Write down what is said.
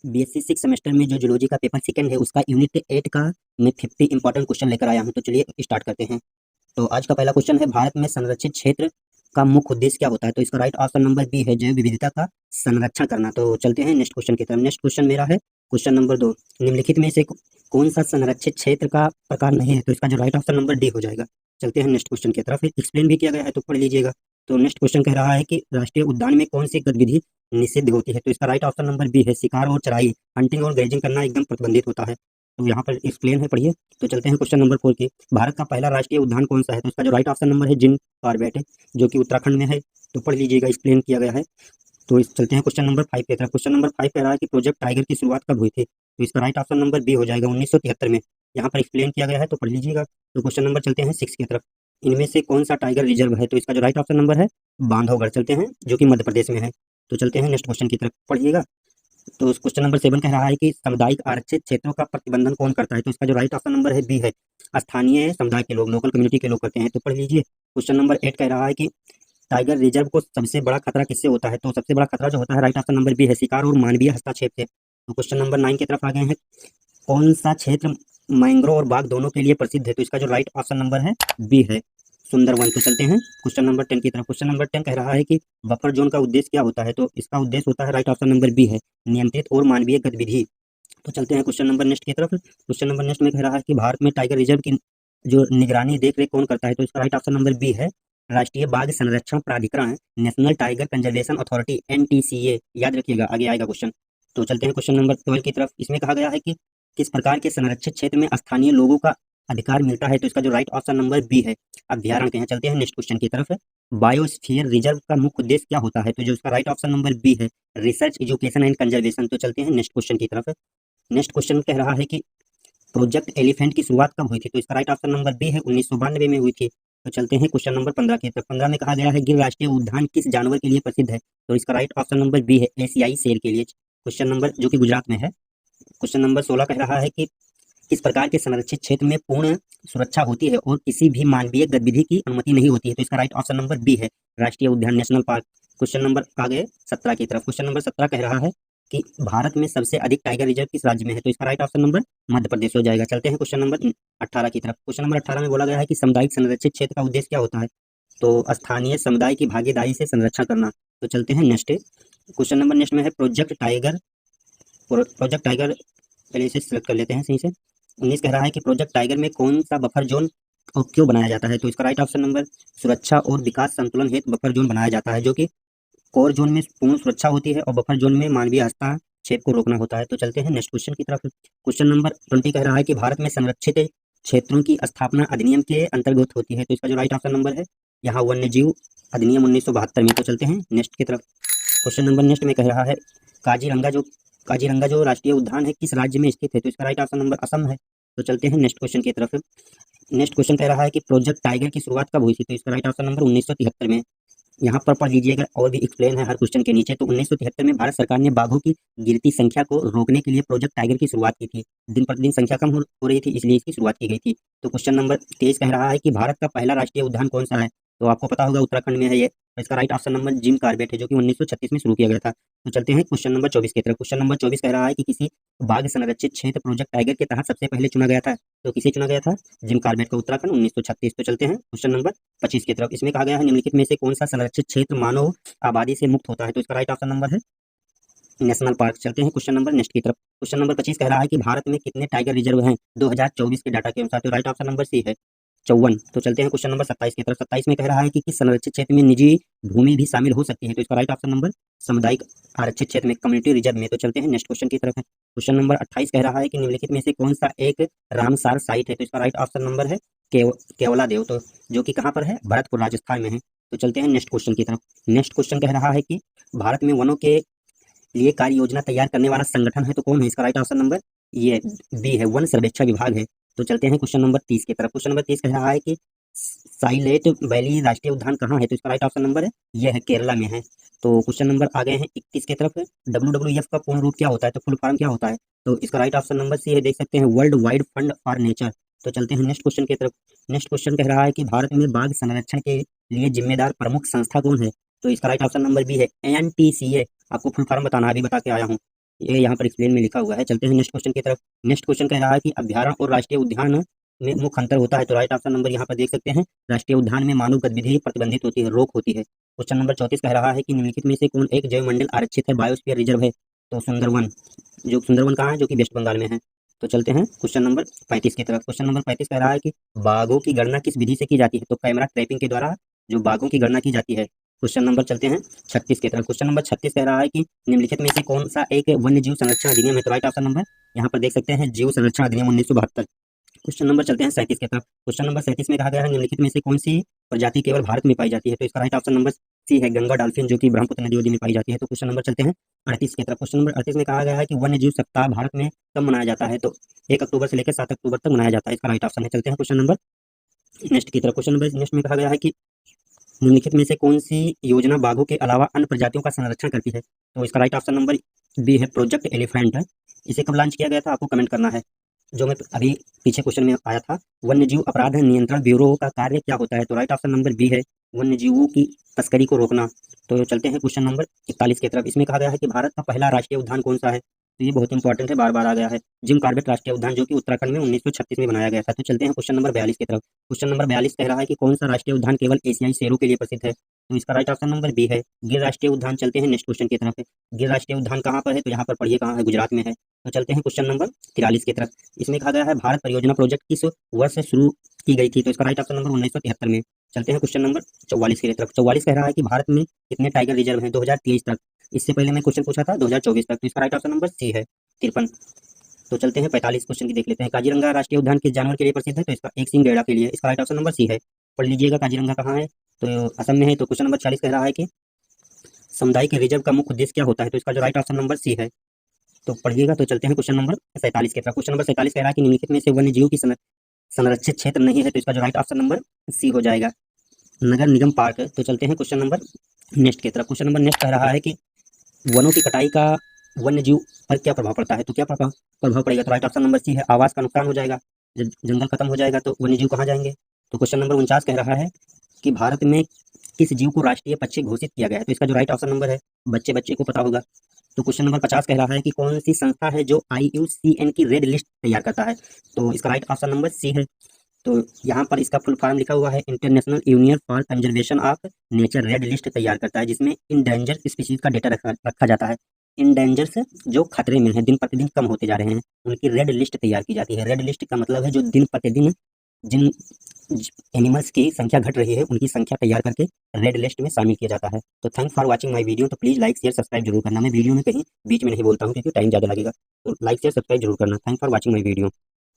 BSc six semester में जो zoology का पेपर सेकंड है उसका यूनिट 8 का मैं 50 इंपॉर्टेंट क्वेश्चन लेकर आया हूं। तो चलिए स्टार्ट करते हैं। तो आज का पहला क्वेश्चन है, भारत में संरक्षित क्षेत्र का मुख्य उद्देश्य क्या होता है? तो इसका राइट ऑप्शन नंबर बी है, जैव विविधता का संरक्षण करना। तो चलते हैं नेक्स्ट क्वेश्चन की तरफ। नेक्स्ट क्वेश्चन मेरा है क्वेश्चन नंबर 2, निम्नलिखित में से कौन सा संरक्षित क्षेत्र का प्रकार नहीं है? तो इसका जो राइट ऑप्शन नंबर डी हो जाएगा। चलते हैं नेक्स्ट क्वेश्चन की तरफ। एक्सप्लेन भी किया गया है तो पढ़ लीजिएगा। तो नेक्स्ट क्वेश्चन कह रहा है कि राष्ट्रीय उद्यान में कौन सी गतिविधि निषिद्ध होती है? तो इसका राइट ऑप्शन नंबर बी है, शिकार और चराई, हंटिंग और ग्रेजिंग करना एकदम प्रतिबंधित होता है। तो यहाँ पर एक्सप्लेन है, पढ़िए। तो चलते हैं क्वेश्चन नंबर 4 की, भारत का पहला राष्ट्रीय उद्यान कौन सा है? तो इसका जो राइट ऑप्शन नंबर है जिम कॉर्बेट है, जो कि उत्तराखंड में है। तो पढ़ लीजिएगा, एक्सप्लेन किया गया है। तो चलते हैं क्वेश्चन नंबर 5 की तरफ। क्वेश्चन नंबर 5 कह रहा है कि प्रोजेक्ट टाइगर की शुरुआत कब हुई थी? तो इसका राइट ऑप्शन नंबर बी हो जाएगा, 1973 में। यहाँ पर एक्सप्लेन किया गया है, तो पढ़ लीजिएगा। तो क्वेश्चन नंबर चलते हैं 6 की तरफ, इनमें से कौन सा टाइगर रिजर्व है? तो इसका जो राइट ऑप्शन नंबर है बांधवगढ़, चलते हैं, जो कि मध्य प्रदेश में है। तो चलते हैं नेक्स्ट क्वेश्चन की तरफ, पढ़िएगा। तो क्वेश्चन नंबर 7 कह रहा है कि सामुदायिक आरक्षित क्षेत्रों का प्रतिबंधन कौन करता है? तो इसका जो राइट ऑप्शन नंबर है बी है, स्थानीय समुदाय के लोग, लोकल कम्युनिटी के लोग करते हैं। तो पढ़ लीजिए। क्वेश्चन नंबर 8 कह रहा है कि टाइगर रिजर्व को सबसे बड़ा खतरा किससे होता है? तो सबसे बड़ा खतरा जो होता है, राइट ऑप्शन नंबर बी है, शिकार और मानवीय हस्तक्षेप से। तो क्वेश्चन नंबर 9 की तरफ आ गए हैं, कौन सा क्षेत्र मैंग्रोव और बाघ दोनों के लिए प्रसिद्ध है? तो इसका जो राइट ऑप्शन नंबर है बी है, सुंदरवन। तो चलते हैं क्वेश्चन नंबर 10 की तरफ। क्वेश्चन नंबर 10 कह रहा है कि बफर जोन का उद्देश्य क्या होता है? तो इसका उद्देश्य होता है, राइट ऑप्शन नंबर बी है, नियंत्रित और मानवीय गतिविधि। तो चलते हैं क्वेश्चन नंबर नेक्स्ट की तरफ। क्वेश्चन नंबर नेक्स्ट में कह रहा है कि भारत में टाइगर रिजर्व की जो निगरानी देख रेख कौन करता है? तो इसका राइट ऑप्शन नंबर बी है, राष्ट्रीय बाघ संरक्षण प्राधिकरण, national tiger conservation authority, NTCA. याद रखिएगा, आगे आएगा क्वेश्चन। तो चलते हैं क्वेश्चन नंबर 12 की तरफ। इसमें कहा गया है कि किस प्रकार के संरक्षित क्षेत्र में स्थानीय लोगों का अधिकार मिलता है? तो इसका जो राइट ऑप्शन नंबर बी है, अभ्यारण्य हैं। चलते हैं नेक्स्ट क्वेश्चन की तरफ। बायोस्फीयर रिजर्व का मुख्य उद्देश्य क्या होता है? तो जो इसका राइट ऑप्शन नंबर बी है, रिसर्च, एजुकेशन एंड कंजर्वेशन। तो चलते हैं नेक्स्ट क्वेश्चन की तरफ। नेक्स्ट क्वेश्चन कह रहा है कि प्रोजेक्ट एलिफेंट की शुरुआत कब हुई थी? तो इसका राइट ऑप्शन नंबर बी है, 1992 में हुई थी। तो चलते हैं क्वेश्चन नंबर 15 की तरफ। 15 में कहा गया है गिर राष्ट्रीय उद्यान किस जानवर के लिए प्रसिद्ध है? तो इसका राइट ऑप्शन नंबर बी है, एशियाई शेर के लिए। क्वेश्चन नंबर, जो कि गुजरात में है। क्वेश्चन नंबर 16 कह रहा है कि किस प्रकार के संरक्षित क्षेत्र में पूर्ण सुरक्षा होती है और किसी भी मानवीय गतिविधि की अनुमति नहीं होती है? तो इसका राइट ऑप्शन नंबर बी है, राष्ट्रीय उद्यान, नेशनल पार्क। क्वेश्चन नंबर आगे 17 की तरफ। क्वेश्चन नंबर 17 कह रहा है कि भारत में सबसे अधिक टाइगर रिजर्व किस राज्य में है? तो इसका right option number Madhya Pradesh हो जाएगा। चलते हैं क्वेश्चन नंबर 18 की तरफ। क्वेश्चन नंबर 18 में बोला गया है कि सामुदायिक संरक्षित क्षेत्र का उद्देश्य क्या होता है? तो स्थानीय समुदाय की भागीदारी से संरक्षण करना। तो चलते हैं नेक्स्ट क्वेश्चन नंबर नेक्स्ट में है प्रोजेक्ट टाइगर। प्रोजेक्ट टाइगर, पहले इसे सिलेक्ट कर लेते हैं सही से। 19 कह रहा है कि प्रोजेक्ट टाइगर में कौन सा बफर जोन और क्यों बनाया जाता है? तो इसका राइट ऑप्शन नंबर, सुरक्षा और विकास संतुलन हेतु बफर जोन बनाया जाता है, जो कि कोर जोन में पूर्ण सुरक्षा होती है और बफर जोन में मानवीय हस्तक्षेप को रोकना होता है। तो चलते हैं नेक्स्ट क्वेश्चन की तरफ। क्वेश्चन नंबर 20 कह रहा है कि भारत में संरक्षित क्षेत्रों की स्थापना अधिनियम के अंतर्गत होती है। तो इसका जो राइट ऑप्शन नंबर है यहाँ वन्यजीव अधिनियम 1972 में। तो चलते हैं नेक्स्ट की तरफ। क्वेश्चन नंबर नेक्स्ट में कह रहा है काजीरंगा जो राष्ट्रीय उद्यान है किस राज्य में स्थित है? तो इसका राइट ऑप्शन नंबर असम है। तो चलते हैं नेक्स्ट क्वेश्चन की तरफ। नेक्स्ट क्वेश्चन कह रहा है कि प्रोजेक्ट टाइगर की शुरुआत कब हुई थी? तो इसका राइट ऑप्शन नंबर 1973 में। यहाँ पर पढ़ लीजिएगा, और भी एक्सप्लेन है हर क्वेश्चन के नीचे। तो 1973 में भारत सरकार ने बाघों की गिरती संख्या को रोकने के लिए प्रोजेक्ट टाइगर की शुरुआत की थी। दिन प्रतिदिन संख्या कम हो रही थी, इसलिए इसकी शुरुआत की गई थी। तो क्वेश्चन नंबर 23 कह रहा है कि भारत का पहला राष्ट्रीय उद्यान कौन सा है? तो आपको पता होगा उत्तराखंड में है ये। इसका right option number Jim Corbett है, जो कि 1936 में शुरू किया गया था। तो चलते हैं क्वेश्चन नंबर 24 की तरफ। क्वेश्चन नंबर 24 कह रहा है कि किसी बाघ संरक्षित क्षेत्र प्रोजेक्ट टाइगर के तहत सबसे पहले चुना गया था? तो किसे चुना गया था? जिम कॉर्बेट को, उत्तराखंड, 1936। तो चलते हैं क्वेश्चन नंबर 25 की तरफ। इसमें कहा गया है निम्नलिखित में से कौन सा संरक्षित क्षेत्र मानव आबादी से मुक्त होता है? तो इसका राइट ऑप्शन नंबर है नेशनल पार्क। चलते हैं क्वेश्चन नंबर नेक्स्ट की तरफ। क्वेश्चन नंबर 25 कह रहा है कि भारत में कितने टाइगर रिजर्व हैं 2024 के डाटा के अनुसार? तो राइट ऑप्शन नंबर सी है, 54। तो चलते हैं क्वेश्चन नंबर 27 की तरफ। 27 में कह रहा है कि किस संरक्षित क्षेत्र में निजी भूमि भी शामिल हो सकती है? तो इसका राइट ऑप्शन नंबर सामुदायिक आरक्षित क्षेत्र में, कम्युनिटी रिजर्व में। तो चलते हैं नेक्स्ट क्वेश्चन की तरफ है। क्वेश्चन नंबर 28 कह रहा है कि निम्नलिखित में से कौन सा एक रामसार साइट है? तो इसका राइट ऑप्शन नंबर है केवला देव, तो जो कि कहाँ पर है? भरतपुर, राजस्थान में है। तो चलते हैं नेक्स्ट क्वेश्चन की तरफ। नेक्स्ट क्वेश्चन कह रहा है कि भारत में वनों के लिए कार्य योजना तैयार करने वाला संगठन है, तो कौन है? इसका राइट ऑप्शन नंबर ये बी है, वन सर्वेक्षण विभाग है। तो चलते हैं क्वेश्चन नंबर 30 की तरफ। क्वेश्चन नंबर 30 कह रहा है कि साइलेंट वैली राष्ट्रीय उद्यान कहाँ है? तो इसका राइट ऑप्शन नंबर है यह है, केरला में है। तो क्वेश्चन नंबर आ गए हैं 21 की तरफ। WWF का पूर्ण रूप क्या होता है? तो फुल फॉर्म क्या होता है? तो इसका राइट ऑप्शन नंबर सी है, देख सकते हैं, world wide fund for nature. तो चलते हैं नेक्स्ट क्वेश्चन की तरफ। नेक्स्ट क्वेश्चन कह रहा है कि भारत में बाघ संरक्षण के लिए जिम्मेदार प्रमुख संस्था कौन है? तो इसका राइट ऑप्शन नंबर बी है, NTCA। आपको फुल फॉर्म बताना, अभी बता के आया हूँ। ये यहाँ पर एक्सप्लेन में लिखा हुआ है। चलते हैं नेक्स्ट क्वेश्चन की तरफ। नेक्स्ट क्वेश्चन कह रहा है कि अभ्यारण्य और राष्ट्रीय उद्यान में मुख्य अंतर होता है। तो राइट ऑप्शन नंबर यहाँ पर देख सकते हैं, राष्ट्रीय उद्यान में मानव गतिविधि प्रतिबंधित होती है, रोक होती है। क्वेश्चन नंबर 34 कह रहा है कि निम्नलिखित में से कौन एक जैव मंडल आरक्षित है, बायोस्फीयर रिजर्व है। तो सुंदरवन, जो सुंदरवन कहाँ है, जो कि वेस्ट बंगाल में है। तो चलते हैं क्वेश्चन नंबर 35 की तरफ। क्वेश्चन नंबर 35 कह रहा है कि बाघों की गणना किस विधि से की जाती है। तो कैमरा ट्रैपिंग के द्वारा जो बाघों की गणना की जाती है। क्वेश्चन नंबर चलते हैं 36 की तरफ। क्वेश्चन नंबर 36 कह रहा है कि निम्नलिखित में से कौन सा एक वन्य जीव संरक्षण अधिनियम है। तो राइट ऑप्शन नंबर यहाँ पर देख सकते हैं, जीव संरक्षण अधिनियम 1972। क्वेश्चन नंबर चलते हैं 37 की तरफ। क्वेश्चन नंबर 37 में कहा गया है निम्नलिखित में से कौन सी प्रजाति केवल भारत में पाई जाती है। तो इसका राइट ऑप्शन नंबर सी है, गंगा डॉल्फिन, जो कि ब्रह्मपुत्र नदी में पाई जाती है। तो क्वेश्चन नंबर चलते हैं 38 की तरफ। क्वेश्चन नंबर 38 में कहा गया है कि वन्य जीव सप्ताह भारत में कब मनाया जाता है। तो 1 अक्टूबर से लेकर 7 अक्टूबर तक मनाया जाता है। इसका राइट ऑप्शन है। चलते हैं क्वेश्चन नंबर नेक्स्ट की तरफ। क्वेश्चन नंबर नेक्स्ट में कहा गया है कि निम्नलिखित में से कौन सी योजना बाघों के अलावा अन्य प्रजातियों का संरक्षण करती है। तो इसका राइट ऑप्शन नंबर बी है, प्रोजेक्ट एलिफेंट है। इसे कब लॉन्च किया गया था, आपको कमेंट करना है। जो मैं अभी पीछे क्वेश्चन में आया था, वन्य जीव अपराध नियंत्रण ब्यूरो का कार्य क्या होता है। तो राइट ऑप्शन नंबर बी है, वन्य जीवों की तस्करी को रोकना। तो चलते हैं क्वेश्चन नंबर 41 की तरफ। इसमें कहा गया है कि भारत का पहला राष्ट्रीय उद्यान कौन सा है। तो ये बहुत इंपॉर्टेंट है, बार बार आ गया है, जिम कॉर्बेट राष्ट्रीय उद्यान, जो कि उत्तराखंड में 1936 में बनाया गया था। तो चलते हैं क्वेश्चन नंबर 42 की तरफ। क्वेश्चन नंबर 42 कह रहा है कि कौन सा राष्ट्रीय उद्यान केवल एशियाई शेरों के लिए प्रसिद्ध है। तो इसका राइट ऑप्शन नंबर बी है, गिर राष्ट्रीय उद्यान। चलते हैं नेक्स्ट क्वेश्चन की तरफ। गिर राष्ट्रीय उद्यान कहाँ पर है, तो यहाँ पर पढ़िए कहाँ है, गुजरात में है। तो चलते हैं क्वेश्चन नंबर 43 की तरफ। इसमें कहा गया है भारत परियोजना प्रोजेक्ट किस वर्ष से शुरू की गई थी। तो इसका राइट ऑप्शन नंबर 1973 में। चलते हैं क्वेश्चन नंबर 44 की तरफ। 44 कह रहा है कि भारत में कितने टाइगर रिजर्व हैं 2023 तक। इससे पहले मैं क्वेश्चन पूछा था 2024 तक। तो इसका राइट ऑप्शन नंबर सी है, 53। तो चलते हैं 45 क्वेश्चन की देख लेते हैं। काजीरंगा राष्ट्रीय उद्यान किस जानवर के लिए प्रसिद्ध है। तो इसका एक सिंह गैंडा के लिए। इसका राइट ऑप्शन नंबर सी है, पढ़ लीजिएगा काजीरंगा कहाँ है, तो असम में है। तो क्वेश्चन नंबर 40 कह रहा है कि सामुदायिक रिजर्व का मुख्य उद्देश्य क्या होता है। तो इसका जो राइट ऑप्शन नंबर सी है, तो पढ़िएगा। तो चलते हैं क्वेश्चन नंबर 47 की तरफ। क्वेश्चन नंबर 47 कह रहा है कि निम्नलिखित में से वन्य जीव की संरक्षित क्षेत्र नहीं है। तो इसका जो राइट ऑप्शन नंबर सी हो जाएगा, नगर निगम पार्क। तो चलते हैं क्वेश्चन नंबर नेक्स्ट की तरफ। क्वेश्चन नंबर नेक्स्ट कह रहा है कि वनों की कटाई का वन्य जीव पर क्या प्रभाव पड़ता है। तो क्या प्रभाव पड़ेगा। तो राइट ऑप्शन नंबर सी है, आवास का नुकसान हो जाएगा। जब जंगल खत्म हो जाएगा तो वन्य जीव कहाँ जाएंगे। तो क्वेश्चन नंबर 49 कह रहा है कि भारत में किस जीव को राष्ट्रीय पक्षी घोषित किया गया है। तो इसका जो राइट ऑप्शन नंबर है, बच्चे को पता होगा। तो क्वेश्चन नंबर 50 कह रहा है कि कौन सी संस्था है जो IUCN की रेड लिस्ट तैयार करता है। तो इसका राइट ऑप्शन नंबर सी है। तो यहाँ पर इसका फुल फॉर्म लिखा हुआ है, international union for conservation of nature red list तैयार करता है, जिसमें इंडेंजर स्पीशीज का डेटा रखा जाता है। इंडेंजर से जो खतरे में है, दिन प्रतिदिन कम होते जा रहे हैं, उनकी रेड लिस्ट तैयार की जाती है। रेड लिस्ट का मतलब है जो दिन प्रतिदिन जिन एनिमल्स की संख्या घट रही है, उनकी संख्या तैयार करके रेड लिस्ट में शामिल किया जाता है। तो thanks for watching my video. तो प्लीज़ लाइक शेयर सब्सक्राइब जरूर करना। मैं वीडियो में कहीं बीच में नहीं बोलता हूँ क्योंकि टाइम ज़्यादा लगेगा। तो लाइक शेयर सब्सक्राइब जरूर करना। Thanks for watching my video.